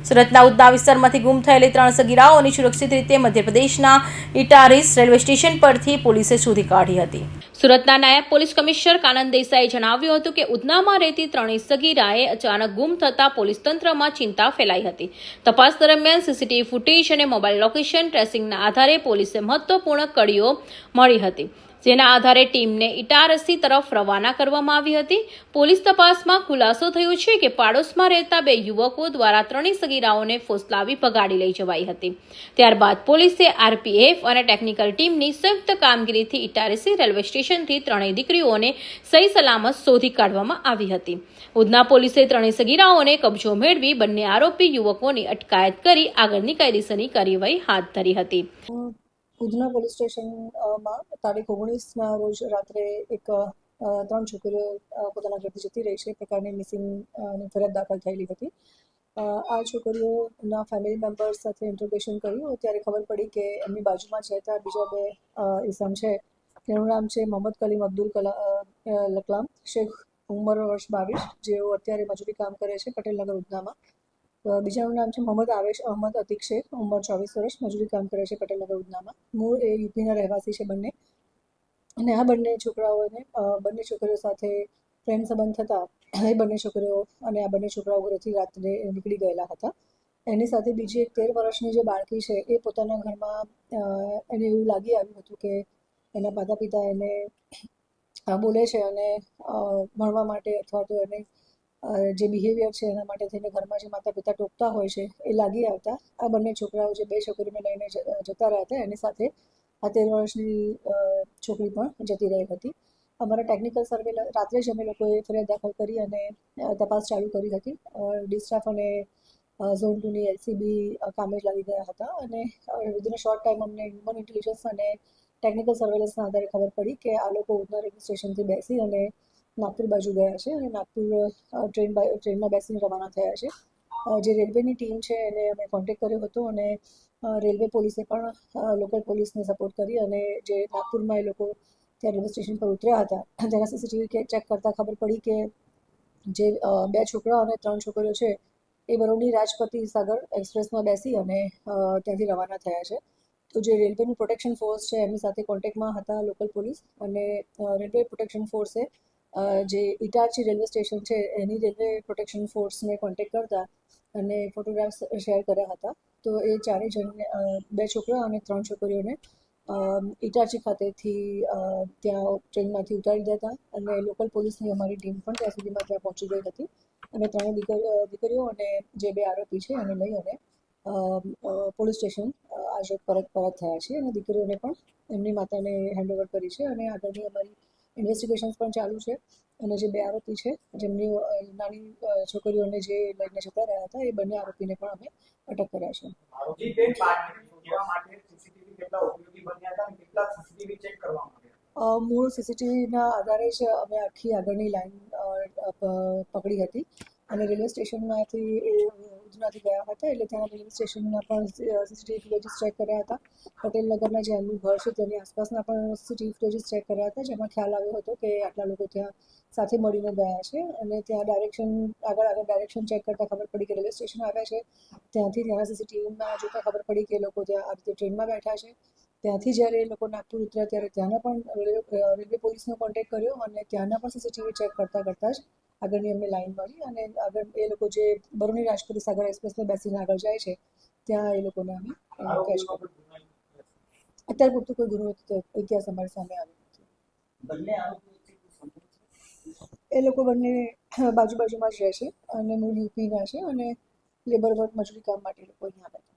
સુરતના ઉધના વિસ્તારમાંથી ગુમ થયેલી 3 સગીરાઓની સુરક્ષિત રીતે મધ્યપ્રદેશના ઇટારીસ રેલવે સ્ટેશન પરથી પોલીસે શોધી કાઢી હતી. સુરતના નાયબ પોલીસ કમિશનર કાનન દેસાઈએ જણાવ્યું હતું કે ઉધનામાં રહેતી 3 સગીરાએ અચાનક ગુમ થતા પોલીસ તંત્રમાં ચિંતા ફેલાઈ હતી. તપાસ દરમિયાન સીસીટીવી ફૂટેજ અને મોબાઈલ લોકેશન ટ્રેસિંગના આધારે પોલીસે મહત્વપૂર્ણ કડીઓ મળી હતી, જેના આધારે ટીમને ઇટારસી તરફ રવાના કરવામાં આવી હતી. પોલીસ તપાસમાં ખુલાસો થયો છે કે પાડોશમાં રહેતા 2 યુવકો દ્વારા 3 સગીરાઓને ફોસલાવી ભગાડી લઈ જવાઈ હતી. ત્યારબાદ પોલીસે આરપીએફ અને ટેકનિકલ ટીમની સંયુક્ત કામગીરીથી ઇટારસી રેલવે સ્ટેશનથી 3 દીકરીઓને સહી સલામત શોધી કાઢવામાં આવી હતી. ઉધના પોલીસે 3 સગીરાઓને કબજો મેળવી બંને આરોપી યુવકોની અટકાયત કરી આગળની કાયદેસરની કાર્યવાહી હાથ ધરી હતી. ઉધના પોલીસ સ્ટેશનમાં તારીખ 19ના રોજ રાત્રે 3 છોકરીઓ પોતાના ઘરથી જતી રહી છે પ્રકારની મિસિંગની ફરિયાદ દાખલ થયેલી હતી. આ છોકરીઓના ફેમિલી મેમ્બર્સ સાથે ઇન્ટ્રોગેશન કર્યું ત્યારે ખબર પડી કે એમની બાજુમાં જ રહેતા બીજા 2 ઇસમ છે. તેનું નામ છે મોહમ્મદ કલીમ અબ્દુલ લકલામ, શેખ, ઉંમર વર્ષ 22, જેઓ અત્યારે મજૂરી કામ કરે છે પટેલનગર ઉધનામાં. બીજાનું નામ છે મોહમ્મદ આવેશ અહમદ અતિક શેખ, ઉંમર 24 વર્ષ, મજૂરી કામ કરે છે પટેલનગર ઉધનામાં. મૂળ એ યુપીના રહેવાસી છે બંને. અને આ બંને છોકરીઓ સાથે પ્રેમ સંબંધ થતા એ બંને છોકરીઓ અને આ બંને છોકરાઓ ઘરેથી રાત્રે નીકળી ગયેલા હતા. એની સાથે બીજી એક 13 વર્ષની જે બાળકી છે એ પોતાના ઘરમાં એને એવું લાગી આવ્યું હતું કે એના માતા પિતા એને બોલે છે અને ભણવા માટે અથવા તો એને જે બિહેવિયર છે એના માટે થઈને ઘરમાં જે માતા પિતા ટોકતા હોય છે એ લાગી આવતા આ બંને છોકરાઓ જે 2 છોકરીઓને લઈને જતા રહ્યા હતા એની સાથે આ 13 વર્ષની છોકરી પણ જતી રહી હતી. અમારા ટેકનિકલ સર્વે રાત્રે જ અમે લોકોએ ફરિયાદ દાખલ કરી અને તપાસ ચાલુ કરી હતી. ડિસ્ટાફ અને ઝોન 2ની એલસીબી કામે જ લાગી ગયા હતા અને વિધિન અ શોર્ટ ટાઈમ અમને હ્યુમન ઇન્ટેલિજન્સ અને ટેકનિકલ સર્વેલન્સના આધારે ખબર પડી કે આ લોકો ઉધના રેલવે સ્ટેશનથી બેસી અને નાગપુર બાજુ ગયા છે અને નાગપુર ટ્રેનમાં બેસીને રવાના થયા છે. જે રેલવેની ટીમ છે એને અમે કોન્ટેક્ટ કર્યો હતો અને રેલવે પોલીસે પણ લોકલ પોલીસને સપોર્ટ કરી અને જે નાગપુરમાં એ લોકો ત્યાં રેલવે સ્ટેશન પર ઉતર્યા હતા તેના સીસીટીવી ચેક કરતાં ખબર પડી કે જે 2 છોકરા અને 3 છોકરીઓ છે એ બરોની રાજપતિ સાગર એક્સપ્રેસમાં બેસી અને ત્યાંથી રવાના થયા છે. તો જે રેલવેનું પ્રોટેક્શન ફોર્સ છે એમની સાથે કોન્ટેક્ટમાં હતા લોકલ પોલીસ અને રેલવે પ્રોટેક્શન ફોર્સે જે ઇટારસી રેલવે સ્ટેશન છે એની રેલવે પ્રોટેક્શન ફોર્સને કોન્ટેક્ટ કરતા અને ફોટોગ્રાફ્સ શેર કર્યા હતા. તો એ 4 જણને 2 છોકરા અને 3 છોકરીઓને ઇટારસી ખાતેથી ત્યાં ટ્રેનમાંથી ઉતારી દેતા અને લોકલ પોલીસની અમારી ટીમ પણ ત્યાં સુધીમાં ત્યાં પહોંચી ગઈ હતી અને 3 દીકરીઓ અને જે 2 આરોપી છે એને લઈ અને પોલીસ સ્ટેશન આજે પરત થયા છે અને દીકરીઓને પણ એમની માતાને હેન્ડઓવર કરી છે અને આગળની અમારી ઇન્વેસ્ટિગેશન્સ પણ ચાલુ છે અને જે 2 આરોપી છે જેમની નાની છોકરીઓને જે લઈને જતા રહ્યા હતા એ બંને આરોપીને પણ અમે અટક કર્યા છે. મૂળ સીસીટીવીના આધારે જ અમે આખી આગળની લાઈન પકડી હતી અને રેલવે સ્ટેશનમાંથી એ ઉધનાથી ગયા હતા એટલે ત્યાં રેલવે સ્ટેશનના પણ સીસીટીવી ફૂટેજીસ ચેક કર્યા હતા. પટેલનગરના જે એમનું ઘર છે તેની આસપાસના પણ સીસીટીવી ફૂટેજીસ ચેક કર્યા હતા જેમાં ખ્યાલ આવ્યો હતો કે આટલા લોકો ત્યાં સાથે મળીને ગયા છે અને ત્યાં આગળ ડાયરેક્શન ચેક કરતાં ખબર પડી કે રેલવે સ્ટેશન આવ્યા છે. ત્યાંથી ત્યાંના સીસીટીવીમાં જોતાં ખબર પડી કે લોકો ત્યાં આ રીતે ટ્રેનમાં બેઠા છે. ત્યાંથી જ્યારે એ લોકો નાગપુર ઉતર્યા ત્યારે ત્યાંના પણ રેલવે પોલીસનો કોન્ટેક્ટ કર્યો અને ત્યાંના પણ સીસીટીવી ચેક કરતાં જ આગળની અમને લાઈન મળી અને આગળ એ લોકો જે બરોની રાજપુરી સાગર એક્સપ્રેસમાં બેસીને આગળ જાય છે ત્યાં એ લોકોને અમે કેચ કર્યો. અત્યારે પૂરતું કોઈ ગુનો ઇતિહાસ અમારી સામે આવ્યો નથી. એ લોકો બંને બાજુમાં જ રહે છે અને મૂળ યુપીના છે અને લેબર વર્ક મજૂરી કામ માટે એ લોકો અહીંયા આવ્યા હતા.